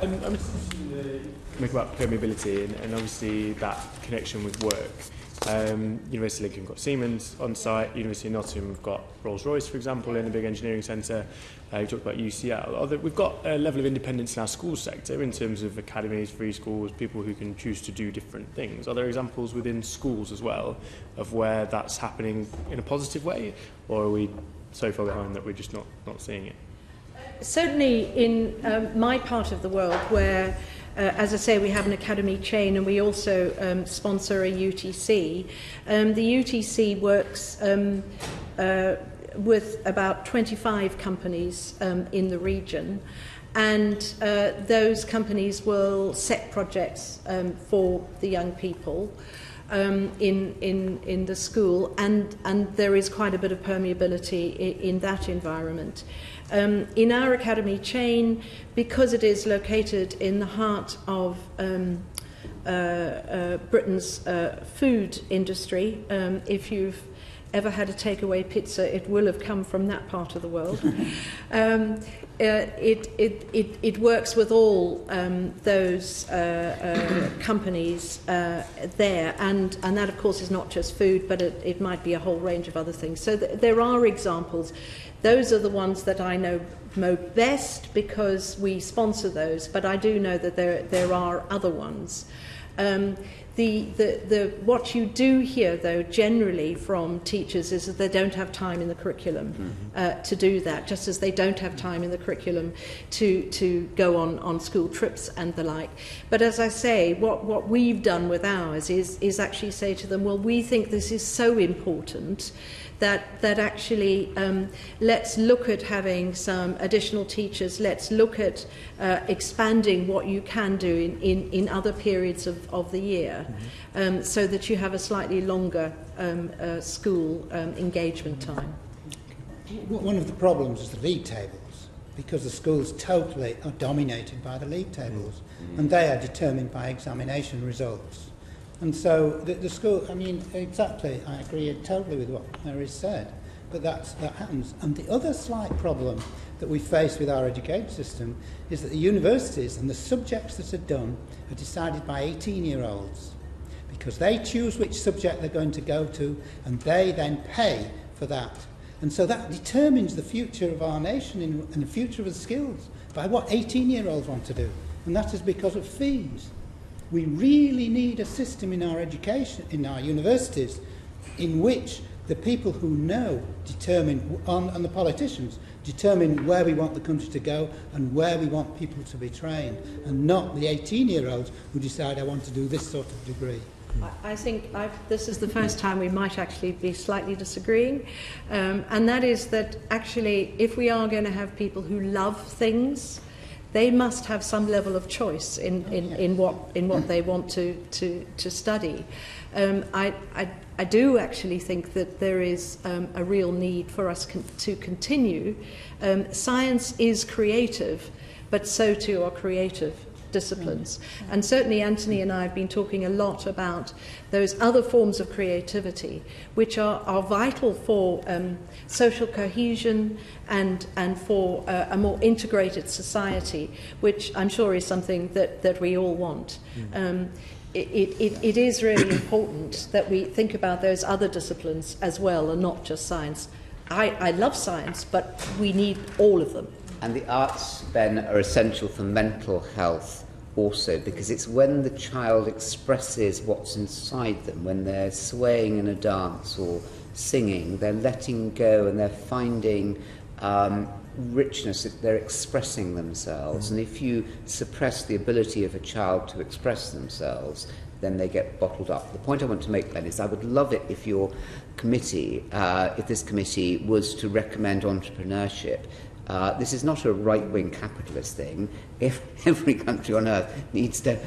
I'm think about permeability and obviously that connection with work. University of Lincoln got Siemens on site, University of Nottingham we've got Rolls-Royce, for example, in the big engineering centre. You talked about UCL. We've got a level of independence in our school sector in terms of academies, free schools, people who can choose to do different things. Are there examples within schools as well of where that's happening in a positive way, or are we so far behind that we're just not seeing it? Certainly in my part of the world where as I say, we have an academy chain and we also sponsor a UTC. The UTC works with about 25 companies in the region, and those companies will set projects for the young people in the school, and there is quite a bit of permeability in that environment. In our academy chain, because it is located in the heart of Britain's food industry, if you've ever had a takeaway pizza, it will have come from that part of the world. It works with all those companies there, and that of course is not just food, but it might be a whole range of other things. So there are examples. Those are the ones that I know best because we sponsor those, but I do know that there are other ones. What you do hear, though, generally from teachers is that they don't have time in the curriculum to do that, just as they don't have time in the curriculum to go on school trips and the like. But as I say, what we've done with ours is actually say to them, well, we think this is so important that actually let's look at having some additional teachers, let's look at expanding what you can do in other periods of the year, so that you have a slightly longer school engagement time. One of the problems is the league tables, because the schools totally are dominated by the league tables, and they are determined by examination results. And so the school, I mean, exactly, I agree totally with what Mary said, but that happens. And the other slight problem that we face with our education system is that the universities and the subjects that are done are decided by 18-year-olds, because they choose which subject they're going to go to, and they then pay for that. And so that determines the future of our nation and the future of the skills by what 18-year-olds want to do. And that is because of fees. We really need a system in our education, in our universities, in which the people who know determine, and the politicians, determine where we want the country to go and where we want people to be trained, and not the 18-year-olds who decide, I want to do this sort of degree. I think this is the first time we might actually be slightly disagreeing, and that is that actually if we are going to have people who love things, they must have some level of choice in what they want to study. I do actually think that there is a real need for us to continue. Science is creative, but so too are creative disciplines. And certainly Anthony and I have been talking a lot about those other forms of creativity which are vital for social cohesion and for a more integrated society, which I'm sure is something that we all want. It is really important that we think about those other disciplines as well, and not just science. I love science, but we need all of them. And the arts, Ben, are essential for mental health also, because it's when the child expresses what's inside them, when they're swaying in a dance or singing, they're letting go and they're finding richness, they're expressing themselves. And if you suppress the ability of a child to express themselves, then they get bottled up. The point I want to make, Ben, is I would love it if your committee, if this committee was to recommend entrepreneurship. This is not a right-wing capitalist thing. If every country on earth needs to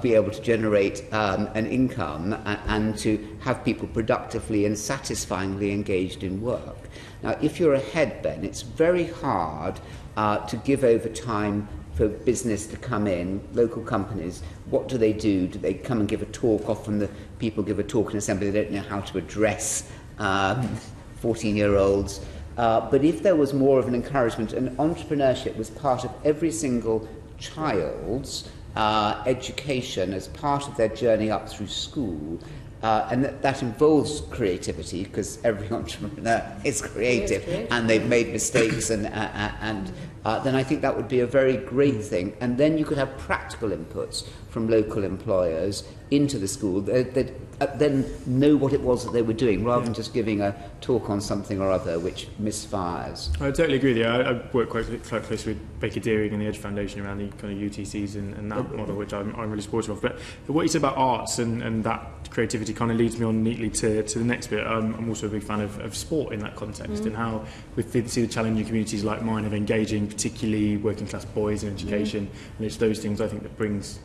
be able to generate an income and to have people productively and satisfyingly engaged in work. Now, if you're ahead, Ben, it's very hard to give over time for business to come in, local companies. What do? Do they come and give a talk? Often the people give a talk in assembly, they don't know how to address 14-year-olds. But if there was more of an encouragement, and entrepreneurship was part of every single child's education as part of their journey up through school, and that involves creativity, because every entrepreneur is creative and they've made mistakes, and then I think that would be a very great thing. And then you could have practical inputs from local employers into the school that then know what it was that they were doing, rather than just giving a talk on something or other which misfires. I totally agree with you. I work quite closely with Baker Deering and the Edge Foundation around the kind of UTCs and that model, which I'm really supportive of. But what you said about arts and that creativity kind of leads me on neatly to the next bit. I'm also a big fan of sport in that context, and how we see the challenging communities like mine of engaging particularly working class boys in education, and it's those things I think that brings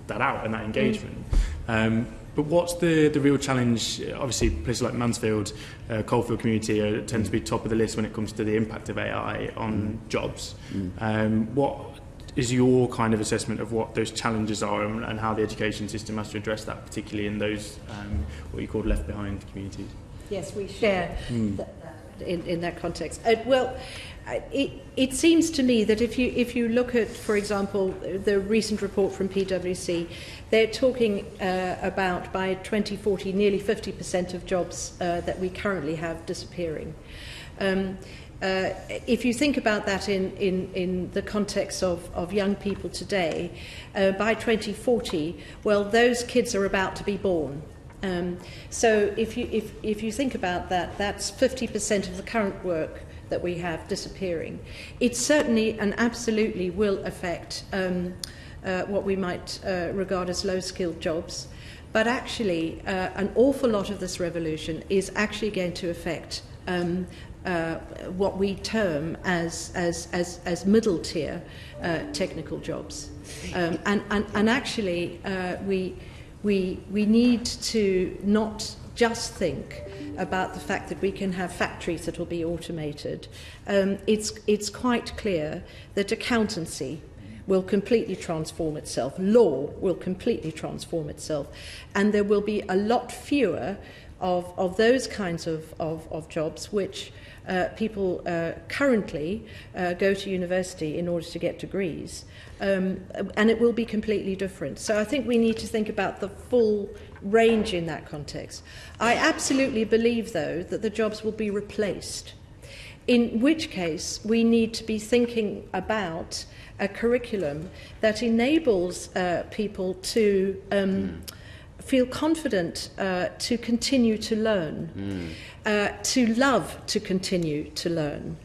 that out and that engagement. But what's the real challenge? Obviously, places like Mansfield, Coalfield community tend to be top of the list when it comes to the impact of AI on jobs. What is your kind of assessment of what those challenges are, and how the education system has to address that, particularly in those what you call left behind communities? Yes, we share in that context. It seems to me that if you look at, for example, the recent report from PwC, they're talking about by 2040 nearly 50% of jobs that we currently have disappearing. If you think about that in the context of young people today, by 2040, well, those kids are about to be born. So if you think about that, that's 50% of the current work that we have disappearing. It certainly and absolutely will affect what we might regard as low-skilled jobs. But actually, an awful lot of this revolution is actually going to affect what we term as middle-tier technical jobs. And actually, we need to not just think about the fact that we can have factories that will be automated. It's quite clear that accountancy will completely transform itself. Law will completely transform itself. And there will be a lot fewer of those kinds of jobs which people currently go to university in order to get degrees. And it will be completely different. So I think we need to think about the full range in that context. I absolutely believe, though, that the jobs will be replaced, in which case we need to be thinking about a curriculum that enables people to feel confident to continue to learn, to love to continue to learn.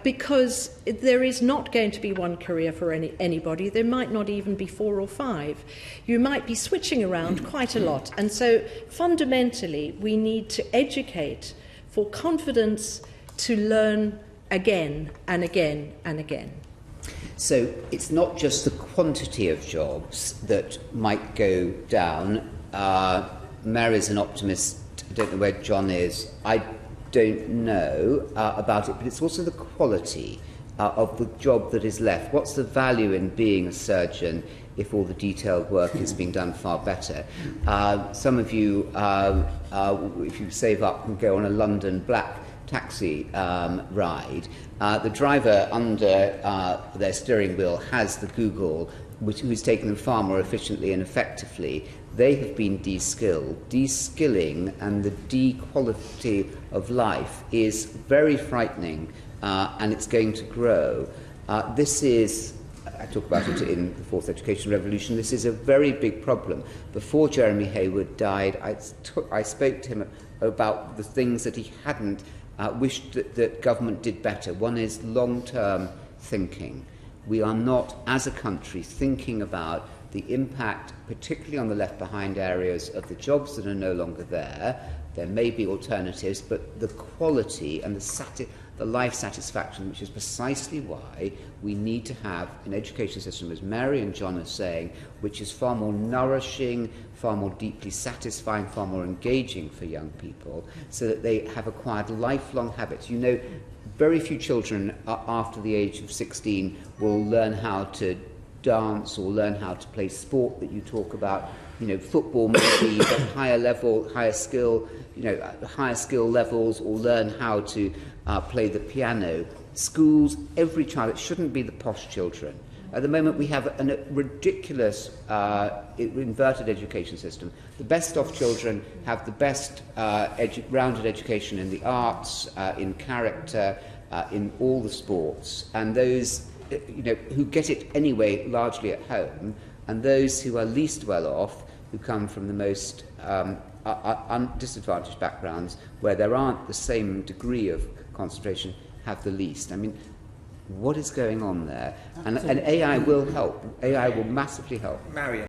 Because there is not going to be one career for anybody. There might not even be 4 or 5. You might be switching around quite a lot. And so fundamentally, we need to educate for confidence to learn again and again and again. So it's not just the quantity of jobs that might go down. Mary's an optimist. I don't know where John is. I don't know about it, but it's also the quality of the job that is left. What's the value in being a surgeon if all the detailed work is being done far better? Some of you, if you save up and go on a London black taxi ride, the driver under their steering wheel has the Google, who's taking them far more efficiently and effectively. They have been de-skilled. De-skilling and the de-quality of life is very frightening, and it's going to grow. This is, I talk about it in the Fourth Education Revolution, this is a very big problem. Before Jeremy Hayward died, I spoke to him about the things that he hadn't wished that government did better. One is long-term thinking. We are not, as a country, thinking about the impact, particularly on the left-behind areas, of the jobs that are no longer there. There may be alternatives, but the quality and the life satisfaction, which is precisely why we need to have an education system, as Mary and John are saying, which is far more nourishing, far more deeply satisfying, far more engaging for young people, so that they have acquired lifelong habits. You know, very few children after the age of 16 will learn how to dance or learn how to play sport that you talk about. You know, football maybe, but higher skill levels, or learn how to play the piano. Schools, every child, it shouldn't be the posh children At the moment, we have a ridiculous inverted education system. The best off children have the best rounded education in the arts, in character, in all the sports, and those who get it anyway largely at home, and those who are least well off, who come from the most disadvantaged backgrounds, where there aren't the same degree of concentration, have the least. I mean, what is going on there? And AI will help. AI will massively help. Marion.